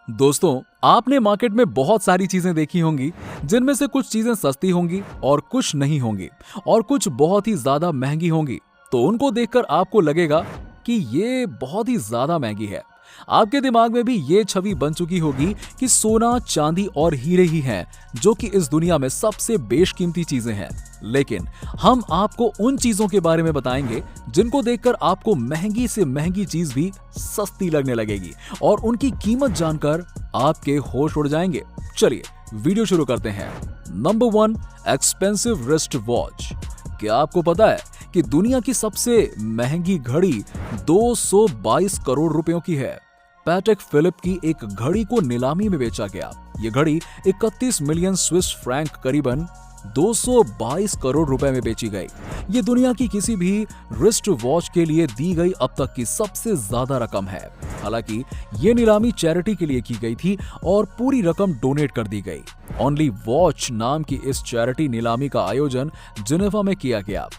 दोस्तों, आपने मार्केट में बहुत सारी चीजें देखी होंगी, जिनमें से कुछ चीजें सस्ती होंगी और कुछ नहीं होंगी और कुछ बहुत ही ज्यादा महंगी होंगी। तो उनको देखकर आपको लगेगा कि ये बहुत ही ज्यादा महंगी है। आपके दिमाग में भी ये छवि बन चुकी होगी कि सोना, चांदी और हीरे ही हैं जो कि इस दुनिया में सबसे बेशकीमती चीजें हैं। लेकिन हम आपको उन चीजों के बारे में बताएंगे जिनको देखकर आपको महंगी से महंगी चीज भी सस्ती लगने लगेगी और उनकी कीमत जानकर आपके होश उड़ जाएंगे। चलिए वीडियो शुरू करते हैं। Number 1, expensive wrist watch. क्या आपको पता है कि दुनिया की सबसे महंगी घड़ी 222 करोड़ रुपयों की है? पैटेक फिलिप की एक घड़ी को नीलामी में बेचा गया। ये घड़ी 31 मिलियन स्विस फ्रैंक करीबन 222 करोड़ रुपए में बेची गई। ये दुनिया की किसी भी रिस्ट वॉच के लिए दी गई अब तक की सबसे ज्यादा रकम है। हालांकि ये नीलामी चैरिटी के लिए की गई थी और पूरी रकम डोनेट कर दी गई। ओनली वॉच नाम की इस चैरिटी नीलामी का आयोजन जिनेवा में किया गया।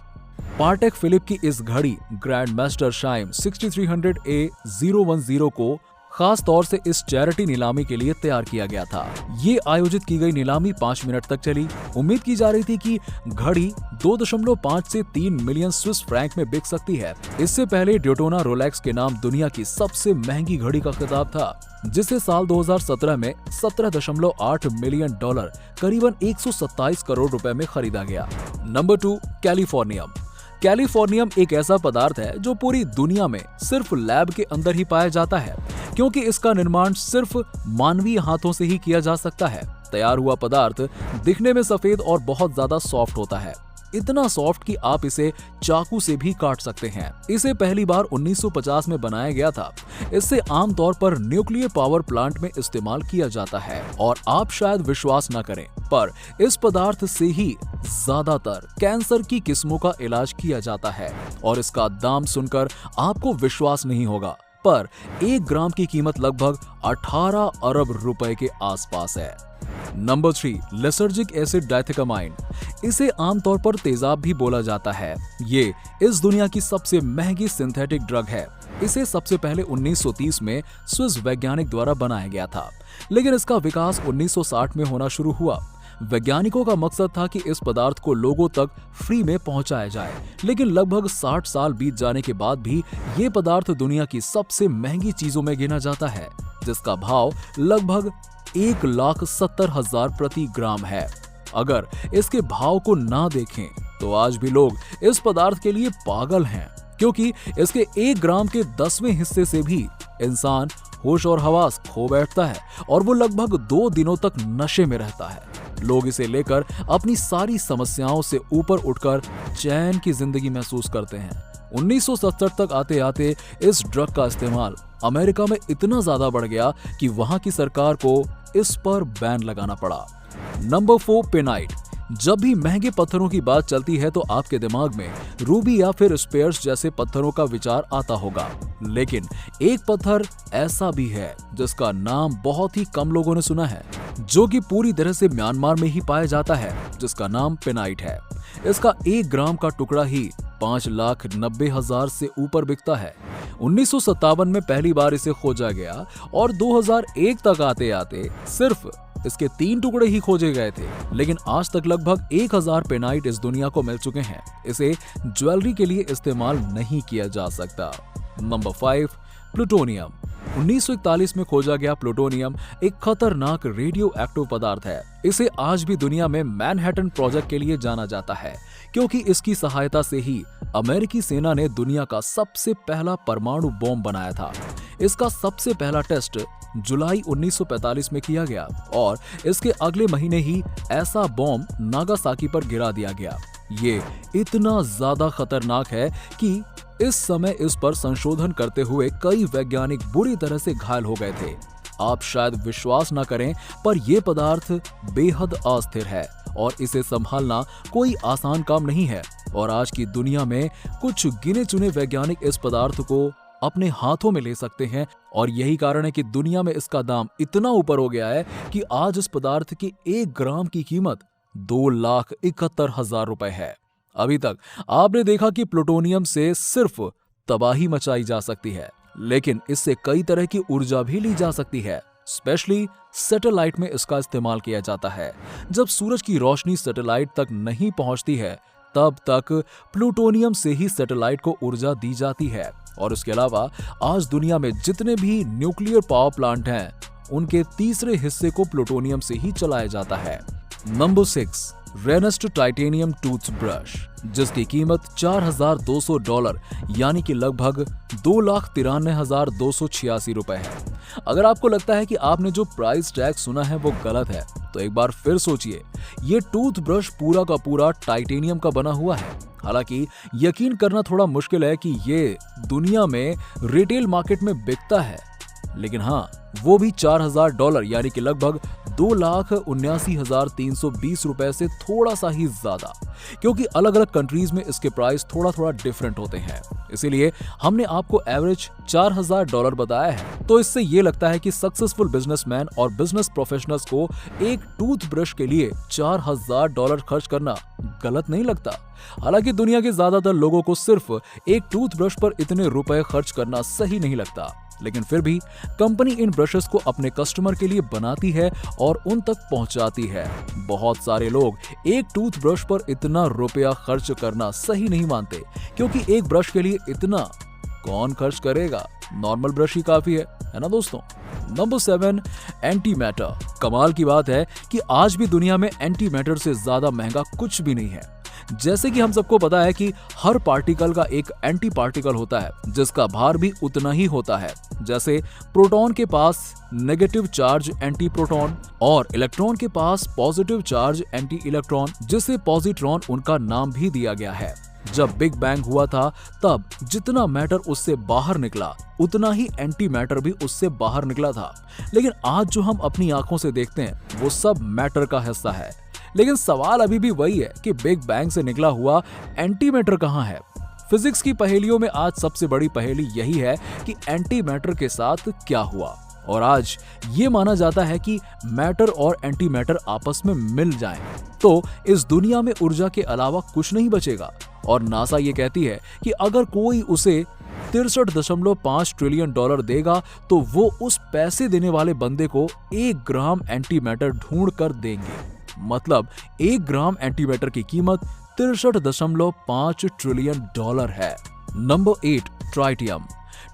पैटेक फिलिप की इस घड़ी ग्रैंड मास्टर शाइम 6300A010 को खास तौर से इस चैरिटी नीलामी के लिए तैयार किया गया था। ये आयोजित की गई नीलामी 5 मिनट तक चली। उम्मीद की जा रही थी कि घड़ी 2.5 से 3 मिलियन स्विस फ्रैंक में बिक सकती है। इससे पहले ड्यूटोना रोलेक्स के नाम दुनिया की सबसे महंगी घड़ी का खिताब था, जिसे साल 2017 में $17.8 मिलियन करीबन 127 करोड़ रुपए में खरीदा गया। Number 2, californium. कैलिफोर्नियम एक ऐसा पदार्थ है जो पूरी दुनिया में सिर्फ लैब के अंदर ही पाया जाता है, क्योंकि इसका निर्माण सिर्फ मानवीय हाथों से ही किया जा सकता है। तैयार हुआ पदार्थ दिखने में सफेद और बहुत ज्यादा सॉफ्ट होता है, इतना सॉफ्ट कि आप इसे चाकू से भी काट सकते हैं। इसे पहली बार 1950 में बनाया गया था। इससे आमतौर पर न्यूक्लियर पावर प्लांट में इस्तेमाल किया जाता है और आप शायद विश्वास न करें, पर इस पदार्थ से ही ज्यादातर कैंसर की किस्मों का इलाज किया जाता है और इसका दाम सुनकर आपको विश्वास नहीं होगा, पर 1 ग्राम की कीमत लगभग 18 अरब रुपए के आसपास है। Number 3, lysergic acid diethylamide. इसे आमतौर पर तेजाब भी बोला जाता है। ये इस दुनिया की सबसे महंगी सिंथेटिक ड्रग है। इसे सबसे पहले 1930 में स्विस वैज्ञानिक द्वारा बनाया गया था, लेकिन इसका विकास 1960 में होना शुरू हुआ। वैज्ञानिकों का मकसद था कि इस पदार्थ को लोगों तक फ्री में पहुंचाया जाए, लेकिन लगभग 60 साल बीत जाने के बाद भी ये पदार्थ दुनिया की सबसे महंगी चीजों में गिना जाता है, जिसका भाव लगभग 1,70,000 प्रति ग्राम है। अगर इसके भाव को ना देखें तो आज भी लोग इस पदार्थ के लिए पागल हैं, क्योंकि इसके 1 ग्राम के 10वें हिस्से से भी इंसान होश और हवास खो बैठता है और वो लगभग 2 दिनों तक नशे में रहता है। लोग इसे लेकर अपनी सारी समस्याओं से ऊपर उठकर चैन की जिंदगी महसूस करते हैं। 1970 तक आते आते इस ड्रग का इस्तेमाल अमेरिका में इतना ज्यादा बढ़ गया कि वहां की सरकार को इस पर बैन लगाना पड़ा। नंबर 4, पेनाइट। जब भी महंगे पत्थरों की बात चलती है तो आपके दिमाग में रूबी या फिर स्पेयर्स जैसे पत्थरों का विचार आता होगा, लेकिन एक पत्थर ऐसा भी है जिसका नाम बहुत ही कम लोगों ने सुना है, जो कि पूरी तरह से म्यांमार में ही पाया जाता है, जिसका नाम पेनाइट है। इसका 1 ग्राम का टुकड़ा ही 5,90,000 से ऊपर बिकता है। 1957 में पहली बार इसे खोजा गया और 2001 तक आते आते सिर्फ इसके 3 टुकड़े ही खोजे गए थे, लेकिन आज तक लगभग 1000 पेनाइट इस दुनिया को मिल चुके हैं। इसे ज्वेलरी के लिए इस्तेमाल नहीं किया जा सकता। Number 5, plutonium. 1941 में खोजा गया प्लूटोनियम एक खतरनाक रेडियो एक्टिव पदार्थ है। इसे आज भी दुनिया में मैनहट्टन प्रोजेक्ट के लिए जाना जाता है, क्योंकि इसकी सहायता से ही अमेरिकी सेना ने दुनिया का सबसे पहला परमाणु बॉम्ब बनाया था। इसका सबसे पहला टेस्ट जुलाई 1945 में किया गया और इसके अगले महीने ही ऐसा बॉम्ब नागासाकी पर गिरा दिया गया। ये इतना ज्यादा खतरनाक है कि इस समय इस पर संशोधन करते हुए कई वैज्ञानिक बुरी तरह से घायल हो गए थे। आप शायद विश्वास न करें, पर यह पदार्थ बेहद अस्थिर है और इसे संभालना कोई आसान काम नहीं है और आज की दुनिया में कुछ गिने चुने वैज्ञानिक इस पदार्थ को अपने हाथों में ले सकते हैं और यही कारण है कि दुनिया में इसका दाम इतना ऊपर हो गया है कि आज इस पदार्थ की 1 ग्राम की कीमत 2,71,000 रुपए है। अभी तक आपने देखा कि प्लूटोनियम से सिर्फ तबाही मचाई जा सकती है, लेकिन इससे कई तरह की ऊर्जा भी ली जा सकती है। स्पेशली सैटेलाइट में इसका इस्तेमाल किया जाता है। जब सूरज की रोशनी सैटेलाइट तक नहीं पहुंचती है तब तक प्लूटोनियम से ही सैटेलाइट को ऊर्जा दी जाती है। और इसके अलावा आज दुनिया में जितने भी न्यूक्लियर पावर प्लांट हैं उनके तीसरे हिस्से को प्लूटोनियम से ही चलाया जाता है। नंबर 6, रेनेस्ट टाइटेनियम टूथब्रश, जिसकी कीमत $4,200 यानी कि लगभग 2,93,286 रुपए है। अगर आपको लगता है कि आपने जो प्राइस टैग सुना है वो गलत है तो एक बार फिर सोचिए, ये टूथब्रश पूरा का पूरा टाइटेनियम का बना हुआ है। हालांकि यकीन करना थोड़ा मुश्किल है कि ये दुनिया में रिटेल मार्केट में बिकता है, लेकिन हाँ, वो भी $4,000 यानी कि लगभग 2,79,320 रुपए से थोड़ा सा ही ज्यादा, क्योंकि अलग अलग कंट्रीज में इसके प्राइस थोड़ा थोड़ा डिफरेंट होते हैं। इसीलिए हमने आपको एवरेज $4,000 बताया है। तो इससे ये लगता है कि सक्सेसफुल बिजनेसमैन और बिजनेस प्रोफेशनल्स को एक टूथब्रश के लिए $4,000 खर्च करना गलत नहीं लगता। हालांकि दुनिया के ज्यादातर लोगों को सिर्फ एक टूथब्रश पर इतने रुपए खर्च करना सही नहीं लगता, लेकिन फिर भी कंपनी इन ब्रशेस को अपने कस्टमर के लिए बनाती है और उन तक पहुंचाती है। बहुत सारे लोग एक टूथब्रश पर इतना रुपया खर्च करना सही नहीं मानते, क्योंकि एक ब्रश के लिए इतना कौन खर्च करेगा, नॉर्मल ब्रश ही काफी है ना दोस्तों। Number 7, anti matter. कमाल की बात है कि आज भी दुनिया में एंटी मैटर से ज्यादा महंगा कुछ भी नहीं है। जैसे कि हम सबको पता है कि हर पार्टिकल का एक एंटी पार्टिकल होता है जिसका भार भी उतना ही होता है। जैसे प्रोटॉन के पास नेगेटिव चार्ज एंटी प्रोटॉन और इलेक्ट्रॉन के पास पॉजिटिव चार्ज एंटी इलेक्ट्रॉन, जिसे पॉजिट्रॉन उनका नाम भी दिया गया है। जब बिग बैंग हुआ था तब जितना मैटर उससे बाहर निकला उतना ही एंटी मैटर भी उससे बाहर निकला था। लेकिन आज जो हम अपनी आंखों से देखते हैं वो सब मैटर का हिस्सा है। लेकिन सवाल अभी भी वही है कि बिग बैंग से निकला हुआ एंटी मैटर कहाँ है। फिजिक्स की पहेलियों में आज सबसे बड़ी पहेली यही है कि एंटी मैटर के साथ क्या हुआ। और आज ये माना जाता है कि मैटर और एंटी मैटर आपस में मिल जाएं तो इस दुनिया में ऊर्जा के अलावा कुछ नहीं बचेगा। और नासा ये कहती है कि अगर कोई उसे $63.5 ट्रिलियन देगा तो वो उस पैसे देने वाले बंदे को 1 ग्राम एंटी मैटर ढूंढ कर देंगे। मतलब 1 ग्राम एंटी मैटर की कीमत $63.5 ट्रिलियन है। Number 8, tritium.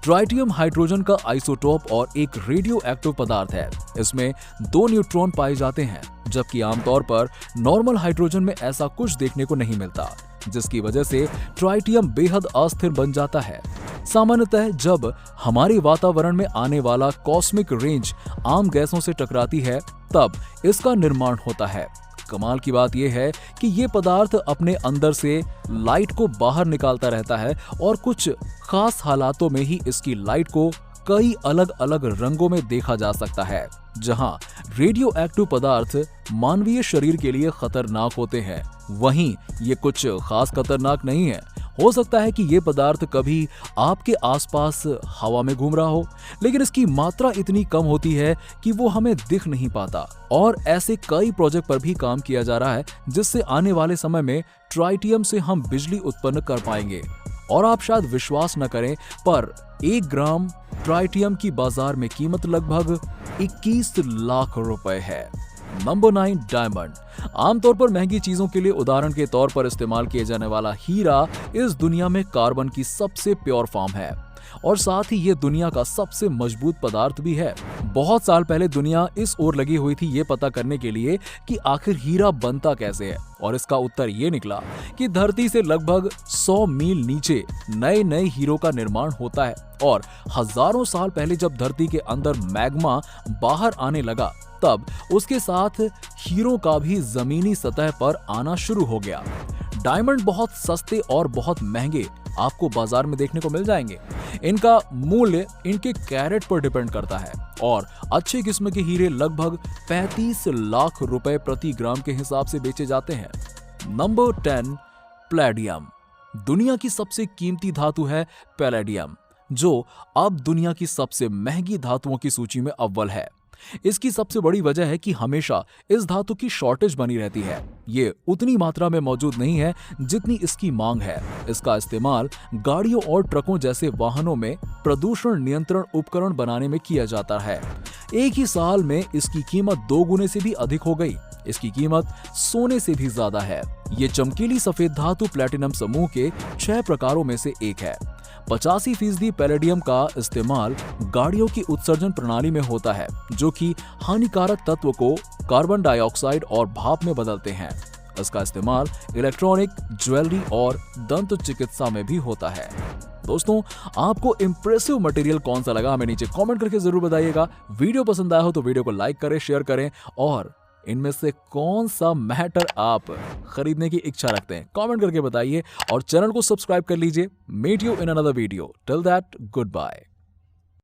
ट्राइटियम हाइड्रोजन का आइसोटोप और एक रेडियो एक्टिव पदार्थ है। इसमें 2 न्यूट्रॉन पाए जाते हैं, जबकि आमतौर पर नॉर्मल हाइड्रोजन में ऐसा कुछ देखने को नहीं मिलता, जिसकी वजह से ट्राइटियम बेहद अस्थिर बन जाता है। सामान्यतः जब हमारे वातावरण में आने वाला कॉस्मिक रेंज आम गैसों से टकराती है तब इसका निर्माण होता है। कमाल की बात यह है कि ये पदार्थ अपने अंदर से लाइट को बाहर निकालता रहता है और कुछ खास हालातों में ही इसकी लाइट को कई अलग अलग रंगों में देखा जा सकता है। जहां रेडियो एक्टिव पदार्थ मानवीय शरीर के लिए खतरनाक होते हैं, वहीं ये कुछ खास खतरनाक नहीं है। हो सकता है कि ये पदार्थ कभी आपके आसपास हवा में घूम रहा हो, लेकिन इसकी मात्रा इतनी कम होती है कि वो हमें दिख नहीं पाता। और ऐसे कई प्रोजेक्ट पर भी काम किया जा रहा है जिससे आने वाले समय में ट्राइटियम से हम बिजली उत्पन्न कर पाएंगे। और आप शायद विश्वास न करें, पर 1 ग्राम ट्राइटियम की बाजार में कीमत लगभग 21 लाख रुपए है। Number 9, diamond. आमतौर पर महंगी चीजों के लिए उदाहरण के तौर पर इस्तेमाल किए जाने वाला हीरा इस दुनिया में कार्बन की सबसे प्योर फॉर्म है और साथ ही ये दुनिया का सबसे मजबूत पदार्थ भी है। बहुत साल पहले दुनिया इस ओर लगी हुई थी ये पता करने के लिए कि आखिर हीरा बनता कैसे है, और इसका उत्तर ये निकला कि धरती से लगभग 100 मील नीचे नए नए हीरो का निर्माण होता है। और हजारों साल पहले जब धरती के अंदर मैग्मा बाहर आने लगा तब उसके साथ हीरो का भी जमीनी सतह पर आना शुरू हो गया। डायमंड बहुत सस्ते और बहुत महंगे आपको बाजार में देखने को मिल जाएंगे। इनका मूल्य इनके कैरेट पर डिपेंड करता है और अच्छे किस्म के हीरे लगभग 35 लाख रुपए प्रति ग्राम के हिसाब से बेचे जाते हैं। Number 10, palladium. दुनिया की सबसे कीमती धातु है पैलेडियम, जो अब दुनिया की सबसे महंगी धातुओं की सूची में अव्वल है। इसकी सबसे बड़ी वजह है कि हमेशा इस धातु की शॉर्टेज बनी रहती है। ये उतनी मात्रा में मौजूद नहीं है जितनी इसकी मांग है। इसका इस्तेमाल गाड़ियों और ट्रकों जैसे वाहनों में प्रदूषण नियंत्रण उपकरण बनाने में किया जाता है। एक ही साल में इसकी कीमत 2 गुने से भी अधिक हो गई। इसकी कीमत सोने से भी ज्यादा है। ये चमकीली सफेद धातु प्लैटिनम समूह के 6 प्रकारों में से एक है। 85% पैलेडियम का इस्तेमाल गाड़ियों की उत्सर्जन प्रणाली में होता है, जो कि हानिकारक तत्व को कार्बन डाइऑक्साइड और भाप में बदलते हैं। इसका इस्तेमाल इलेक्ट्रॉनिक, ज्वेलरी और दंत चिकित्सा में भी होता है। दोस्तों, आपको इंप्रेसिव मटेरियल कौन सा लगा हमें नीचे कमेंट करके जरूर बताइएगा। वीडियो पसंद आया हो तो वीडियो को लाइक करें, शेयर करें और इनमें से कौन सा मैटर आप खरीदने की इच्छा रखते हैं कमेंट करके बताइए और चैनल को सब्सक्राइब कर लीजिए। Meet you in another video, till that good bye.